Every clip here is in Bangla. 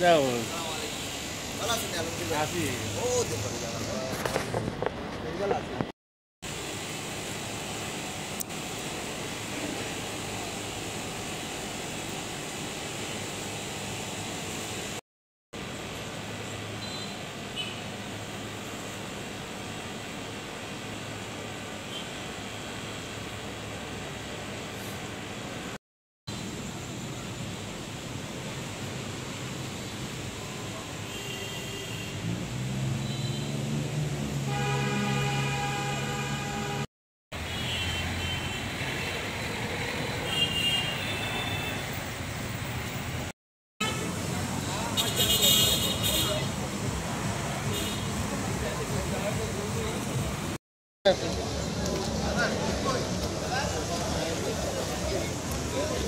যাও ভালো আছেন আলহামদুলিল্লাহ আসি ও দেখো ভালো আছে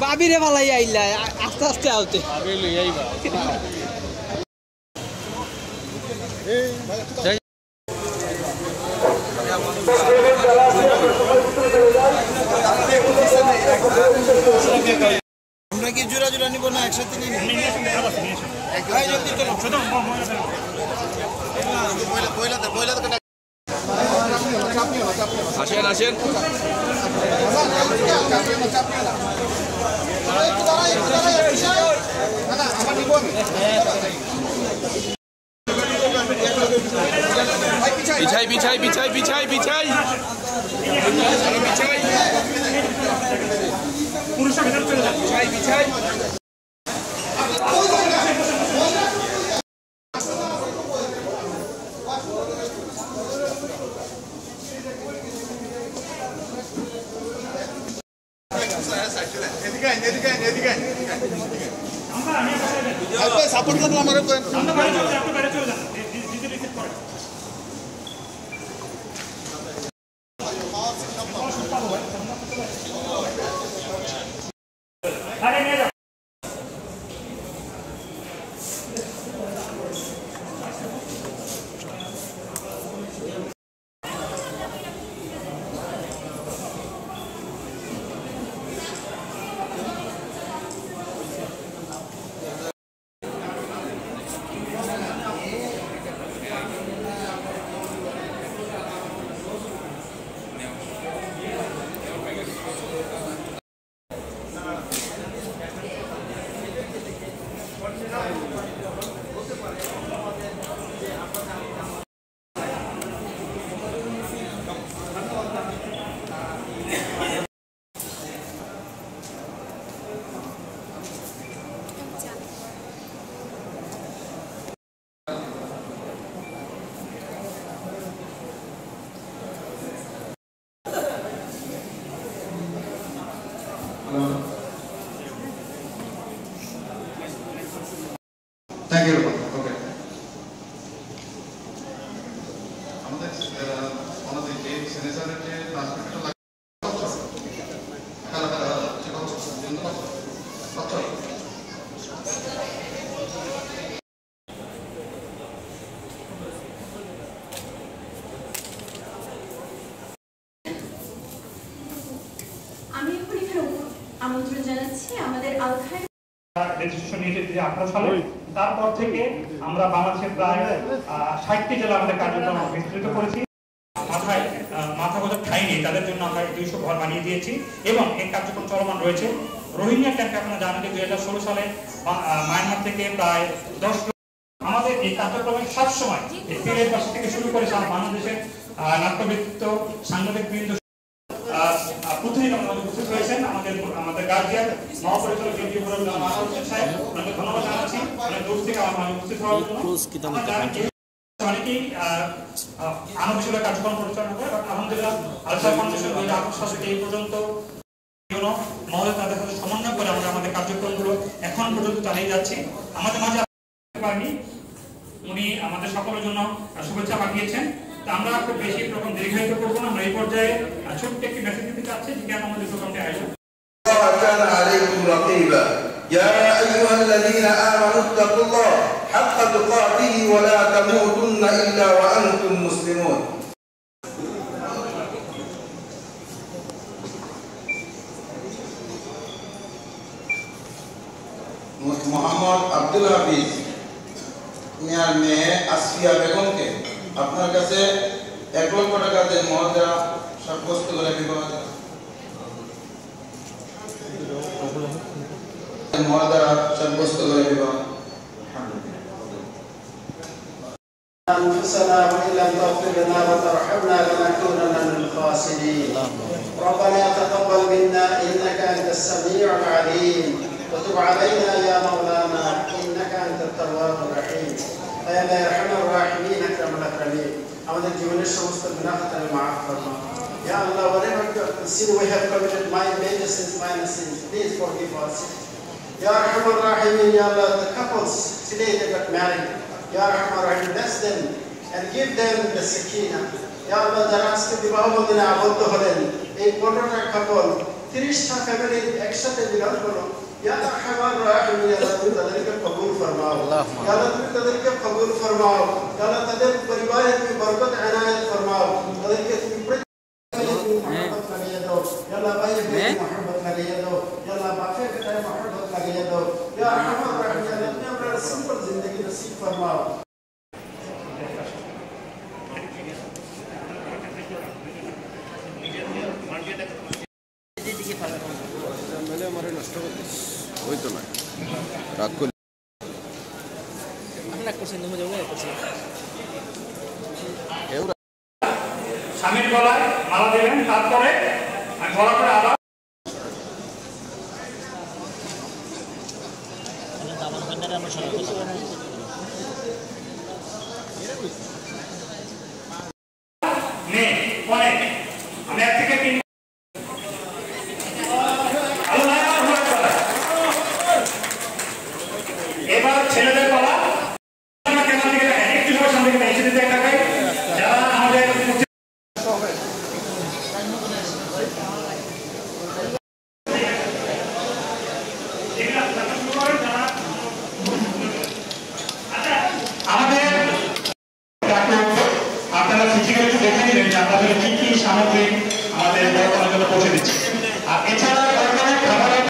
বাবিরে ভালাই আইলা আস্তে আস্তে আউতে আবে লই আইবা আমরা কি জোড়া জোড়া নিব না একসাথে নিব ভাই জলদি চলো বইলাতে আসেন আসেন বিছাই বিছাই বিছাই বিছাই বিছাই বিছাই পুরুষের ভিতরে চলে যান বিছাই বিছাই সাপোর্ট করলাম আমার Thank you. Okay. আমাদের আমাদের যে সেনেসারের যে ট্রান্সমিটার লাগে আমি এখন এখানে আমন্ত্রণ জানাচ্ছি আমাদের আলখায় রেজিস্ট্রেশন নিয়েছে 2018 সালে। তারপর থেকে আমরা বাংলাদেশের প্রায় 60টি জেলা আমাদের কার্যক্রম বিস্তৃত করেছি। মাথা গোজা ঠাঁই নেই, তাদের জন্য আমরা 200 ঘর বানিয়ে দিয়েছি এবং এই কার্যক্রম চলমান রয়েছে। রোহিঙ্গা ক্যাম্পে আপনারা জানেন যে 2016 সালে মায়ানমার থেকে প্রায় 10 আমাদের এই কার্যক্রমে সবসময় পীরের পাশে থেকে শুরু করে সারা বাংলাদেশের নাট্যবৃত্ত সাংবাদিকবৃন্দ প্রতিদিন আমাদের উপস্থিত হয়েছেন। আমাদের গার্জিয়ান মহাপরিচালক সাহেব ধন্যবাদ জানাচ্ছি অনেক দূর থেকে আমার উপস্থিত হওয়ার জন্য। অনেকেই আনবিষয় কার্যক্রম পরিচালনা করে, আলহামদুলিল্লাহ আলসার ফাউন্ডেশন 2018 সাল থেকে এই পর্যন্ত মহলে তাদের সাথে সমন্বয় করে আমরা আমাদের কার্যক্রমগুলো এখন পর্যন্ত চালিয়ে যাচ্ছি। আমাদের মাঝে পারেনি, উনি আমাদের সকলের জন্য শুভেচ্ছা পাঠিয়েছেন। আমরা খুব বেশি রকম দীর্ঘায়িত করবো না, আমরা এই পর্যায়ে ছোট্ট একটি মেসেজ দিতে চাচ্ছি যে কেন আমাদের প্রোগ্রামটি আয়োজন। كان عليكم رقيبا يا أيها الذين آمنوا اتقوا الله حق تقاته ولا تموتن إلا وأنتم مسلمون. محمد عبد الحفيظ মিয়ার মেয়ে আসফিয়া বেগমকে আপনার কাছে 1 লক্ষ টাকা দেন মহোদয়া সাব্যস্ত করে বিবাহ মহোদয়া সাব্যস্ত করে বিবাহ أنفسنا وإن لم تغفر لنا وترحمنا لنكونن من الخاسرين ربنا تقبل منا إنك أنت السميع العليم وتب علينا يا مولانا إنك أنت التواب الرحيم يا أرحم الراحمين أكرم الأكرمين আমাদের জীবনের সমস্ত গুনাহ তুমি মাফ ফরমাও Ya Allah, whatever sin we have committed, major sins, minor sins, please forgive us. Ya Arhamar Rahimin, Ya Allah, the couples today they got married. Ya Arhamar Rahim, bless them and give them the sakina. Ya Allah, যারা আজকে বিবাহ বন্ধনে আবদ্ধ হলেন, এই 15টা কাপল 30টা ফ্যামিলি একসাথে মিলন করো। Ya Arhamar Rahim, Ya Allah, তুমি তাদেরকে কবুল ফরমাও। Ya Allah, তুমি তাদেরকে কবুল ফরমাও। Ya Allah, তাদের পরিবারে তুমি বরকত এনায়েত ফরমাও। তাদেরকে তুমি محبت لگے دو یا اللہ بھائی بہن محبت لگے دو یا اللہ باقی کے محبت لگے دو یا ارحم الراحمین یا اللہ اپنے ہمارا سمپل زندگی نصیب فرماؤ ওই তো না রাগ করে স্বামীর গলায় মালা দিলেন তারপরে আমি গলা করে আবার মেয়ে অনেক আমি 1 থেকে 3 এবার ছেলেদের গলা কেমন দিকে দেখেন একটু সময় সামনে দিকে এসে দিতে টাকায় যারা আমাদের আপনারা ফিজিক্যালি একটু দেখে নিলেন যে আপনাদের কি কি সামগ্রী আমাদের বর্তমানের জন্য পৌঁছে দিচ্ছে আর এছাড়া বর্তমানে খাবারের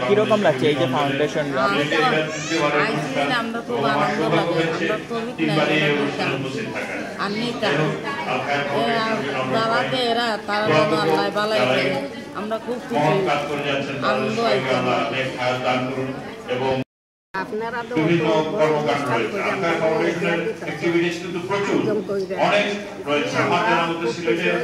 কিরকম লাগছে এই যে ফাউন্ডেশন আমরা খুব আনন্দ লাগে যারাকে এরা তারা আল্লাহ বালাই আমরা খুব খুশি আনন্দ এবং আপনারা তো বিভিন্ন কর্মকাণ্ড রয়েছে আপনার ফাউন্ডেশনের অ্যাক্টিভিটিস কিন্তু প্রচুর অনেক রয়েছে আমাদের মধ্যে সিলেটের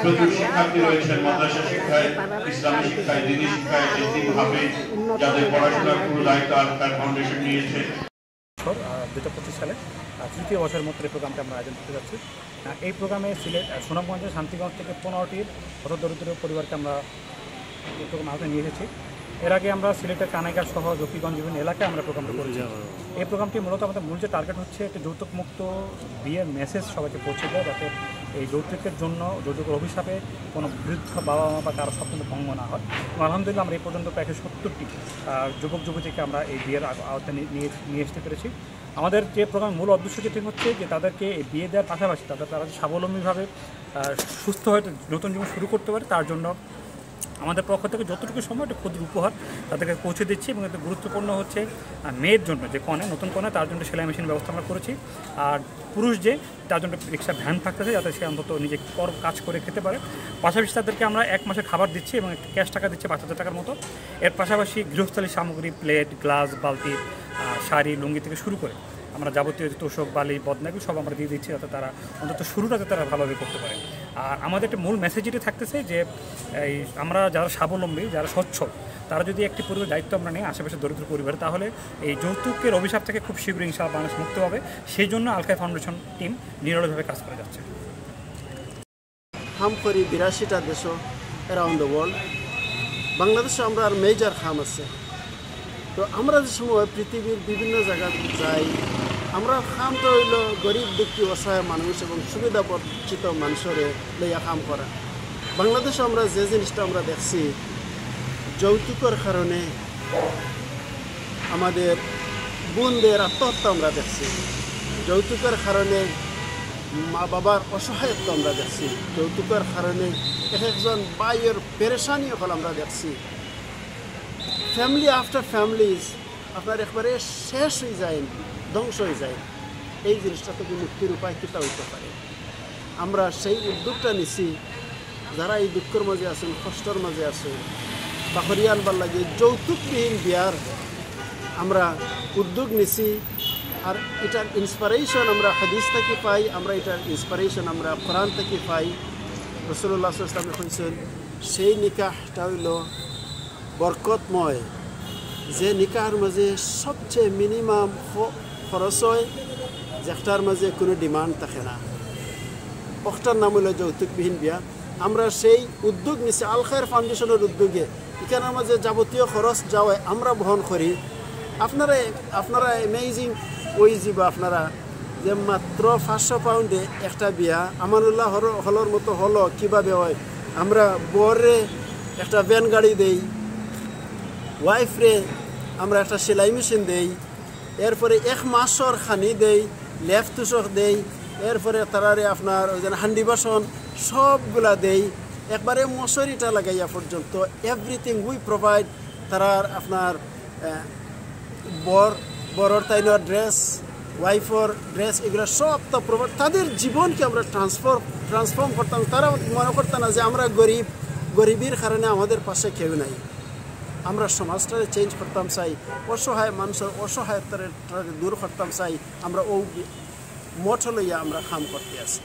প্রচুর শিক্ষার্থী রয়েছেন মাদ্রাসা শিক্ষায় ইসলামী শিক্ষায় দিনী শিক্ষায় এতিমভাবে যাদের পড়াশোনার পুরো দায়িত্ব আপনার ফাউন্ডেশন নিয়েছে 2025 সালে 3য় বছরের মধ্যে এই প্রোগ্রামটা আমরা আয়োজন করতে যাচ্ছি এই প্রোগ্রামে সিলেট সুনামগঞ্জের শান্তিগঞ্জ থেকে 15টির হতদরিদ্র পরিবারকে আমরা এই প্রোগ্রাম আওতায় নিয়ে এসেছি এর আগে আমরা সিলেটের কানাইঘাট সহ জকিগঞ্জ বিভিন্ন এলাকায় আমরা প্রোগ্রামটা করেছি এই প্রোগ্রামটি মূলত আমাদের মূল যে টার্গেট হচ্ছে একটি যৌতুকমুক্ত বিয়ের মেসেজ সবাইকে পৌঁছে দেয় যাতে এই যৌতুকের জন্য যৌতুকের অভিশাপে কোনো বৃদ্ধ বাবা মা বা কারো স্বপ্ন ভঙ্গ না হয় আলহামদুলিল্লাহ আমরা এই পর্যন্ত প্রায় 70টি যুবক যুবতীকে আমরা এই বিয়ের আওতায় নিয়ে আসতে পেরেছি আমাদের যে প্রোগ্রামের মূল উদ্দেশ্য যেটি হচ্ছে যে তাদেরকে এই বিয়ে দেওয়ার পাশাপাশি তারা স্বাবলম্বীভাবে সুস্থ হয়ে নতুন জীবন শুরু করতে পারে তার জন্য আমাদের পক্ষ থেকে যতটুকু সময় একটা ক্ষুদ্র উপহার তাদেরকে পৌঁছে দিচ্ছি এবং এতে গুরুত্বপূর্ণ হচ্ছে মেয়ের জন্য যে কনে নতুন কনে তার জন্য সেলাই মেশিন ব্যবস্থা আমরা করেছি আর পুরুষ যে তার জন্য রিক্সা ভ্যান থাকতেছে যাতে সে অন্তত নিজে কাজ করে খেতে পারে পাশাপাশি তাদেরকে আমরা 1 মাসের খাবার দিচ্ছি এবং একটা ক্যাশ টাকা দিচ্ছি 5,000 টাকার মতো এর পাশাপাশি গৃহস্থলী সামগ্রী প্লেট গ্লাস বালতি শাড়ি লুঙ্গি থেকে শুরু করে আমরা যাবতীয় তোষক বালি বদনাগুলো সব আমরা দিয়ে দিচ্ছি যাতে তারা অন্তত শুরুটা যাতে তারা ভালোভাবে করতে পারে আর আমাদের একটা মূল মেসেজ এটি থাকতেছে যে এই আমরা যারা স্বাবলম্বী যারা সচ্ছল তারা যদি একটি পরিবারের দায়িত্ব আমরা নিই আশেপাশে দরিদ্র পরিবারে তাহলে এই যৌতুকের অভিশাপ থেকে খুব শীঘ্রই ইনশাআল্লাহ বাংলাদেশ মুক্ত হবে সেই জন্য আল-খায়ের ফাউন্ডেশন টিম নিরলসভাবে কাজ করে যাচ্ছে খাম করি 82টা দেশ অ্যারাউন্ড দ্য ওয়ার্ল্ড বাংলাদেশে আমরা আর মেজর খাম আছে তো আমরা যে সময় পৃথিবীর বিভিন্ন জায়গায় যাই আমরা খাম তো হইল গরিব দুঃখী অসহায় মানুষ এবং সুবিধা বঞ্চিত মানুষের লইয়া কাম করা বাংলাদেশে আমরা যে জিনিসটা আমরা দেখছি যৌতুকের কারণে আমাদের বোনদের আত্মহত্যা আমরা দেখছি যৌতুকের কারণে মা বাবার অসহায়ত্ব আমরা দেখছি যৌতুকের কারণে এক একজন বাইয়ের পেরেশানি হল আমরা দেখছি ফ্যামিলি আফটার ফ্যামিলিজ আপনার একবারে শেষ হয়ে যায় ধ্বংস হয়ে যায় এই জিনিসটা থেকে মুক্তির উপায় কীটা হইতে পারে আমরা সেই উদ্যোগটা নিছি যারা এই দুঃখের মাঝে আছেন কষ্টর মাঝে আছেন বাহরি আনবার লাগে যৌতুকবিহীন বিয়ার আমরা উদ্যোগ নিছি আর এটার ইন্সপিরেশন আমরা হাদিস থেকে পাই আমরা এটার ইন্সপিরেশন আমরা কোরআন থেকে পাই রাসূলুল্লাহ সাল্লাল্লাহু আলাইহি ওয়াসাল্লাম কইছেন সেই নিকাহটা হইল বরকতময় যে নিকাহের মাঝে সবচেয়ে মিনিমাম খরচ হয় যেটার মাঝে কোনো ডিমান্ড থাকে না ওটার নাম হলো যৌতুকবিহীন বিয়া আমরা সেই উদ্যোগ নিছি আল খায়ের ফাউন্ডেশনের উদ্যোগে এখানের মাঝে যাবতীয় খরচ যাওয়ায় আমরা বহন করি আপনারা অ্যামেজিং ওই যাবা আপনারা যে মাত্র 500 পাউন্ডে একটা বিয়া আমানুল্লাহ হলর মতো হলো কীভাবে হয় আমরা বরে একটা ভ্যান গাড়ি দেই ওয়াইফরে আমরা একটা সেলাই মেশিন দেই এরপরে 1 মাসের খানি দেই লেফ তুষক দেই এরপরে তারারে আপনার ওই যে হান্ডি বাসন সবগুলা দেই একবারে মশারিটা লাগাইয়া পর্যন্ত এভরিথিং উই প্রোভাইড তারার আপনার বড়র তাইনোর ড্রেস ওয়াইফর ড্রেস এগুলো সব তো প্রোভাইড তাদের জীবনকে আমরা ট্রান্সফর্ম করতাম তারা মনে করতাম না যে আমরা গরিবের কারণে আমাদের পাশে কেউ নাই আমরা সমাজটারে চেঞ্জ করতাম চাই অসহায় মানুষের অসহায়তারে দূর করতাম চাই আমরা ও মঠ লইয়া আমরা কাম করতে আছি।